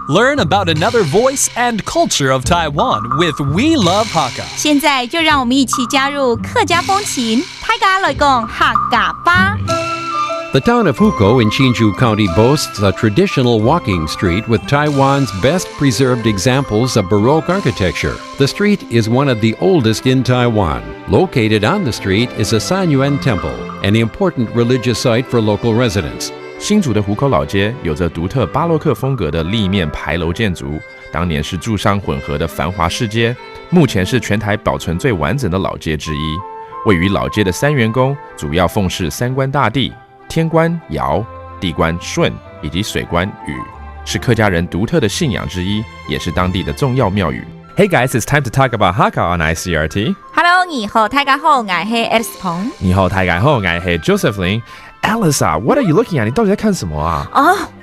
Learn about another voice and culture of Taiwan with We Love Hakka. 现在就让我们一起加入客家风情，大家来讲客家吧。The town of Hukou in Hsinchu County boasts a traditional walking street with Taiwan's best preserved examples of Baroque architecture. The street is one of the oldest in Taiwan. Located on the street is a Sanyuan Temple, an important religious site for local residents. 新竹的湖口老街有着独特巴洛克风格的立面牌楼建筑，当年是住商混合的繁华市街，目前是全台保存最完整的老街之一。位于老街的三元宫，主要奉祀三官大帝。天官尧、地官舜以及水官禹，是客家人独特的信仰之一，也是当地的重要庙宇。Hey guys, it's time to talk about Hakka on ICRT. Hello， 你好，大家好，我是 Alice 彭。你好，大家好，我是 Josephine。Alice 啊 ，What are you looking at？ 你到底在看什么啊？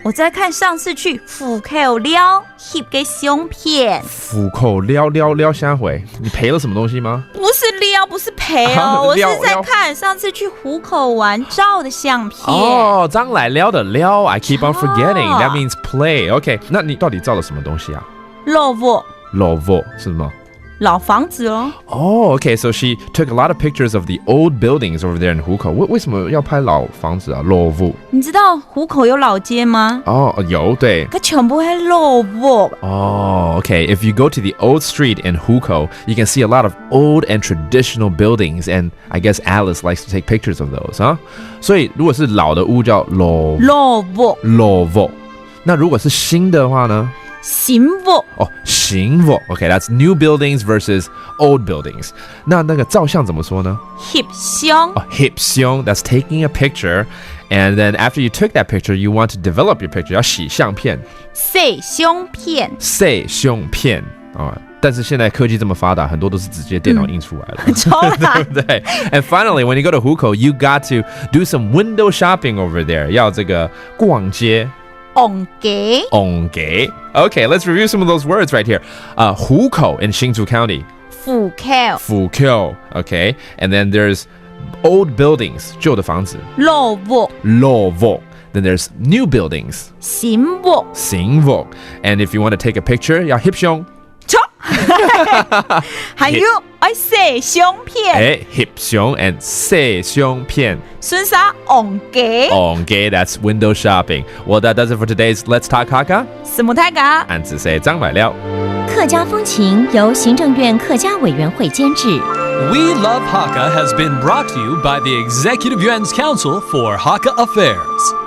我在看上次去虎口撩翕嘅相片。虎口撩下回，你赔了什么东西吗？不是撩，不是赔哦，我是在看上次去虎口玩照的相片。张来撩的撩 ，I keep on forgetting. That means play. OK， 那你到底照了什么东西啊？老屋是什么？老房子哦。Okay, so she took a lot of pictures of the old buildings over there in 湖口。为什么要拍老房子啊？老屋。你知道湖口有老街吗？有，对。它全部是老屋。Okay. If you go to the old street in 湖口, you can see a lot of old and traditional buildings, and I guess Alice likes to take pictures of those, huh? 所以如果是老的屋叫老屋。那如果是新的话呢？新屋。新屋 OK, that's new buildings versus old buildings. 那个照相怎么说呢？翕相。翕相 that's taking a picture, and then after you took that picture, you want to develop your picture. 要洗相片。洗相片。但是现在科技这么发达，很多都是直接电脑印出来了，对不对 ？And finally, when you go to 湖口, you got to do some window shopping over there. 要这个逛街。On gay. Okay, let's review some of those words right here. 湖口 in 新竹 County. 府口 Okay, and then there's old buildings, 旧的房子。老屋 Then there's new buildings. 新屋 And if you want to take a picture, 要翕相。还有爱洗相片。翕相 and 洗相片。顺啥 on gay, that's window shopping. Well, that does it for today's Let's Talk Hakka. 什么大家？俺只say 张百廖。客家风情由行政院客家委员会监制。We Love Hakka has been brought to you by the Executive Yuan's Council for Hakka Affairs.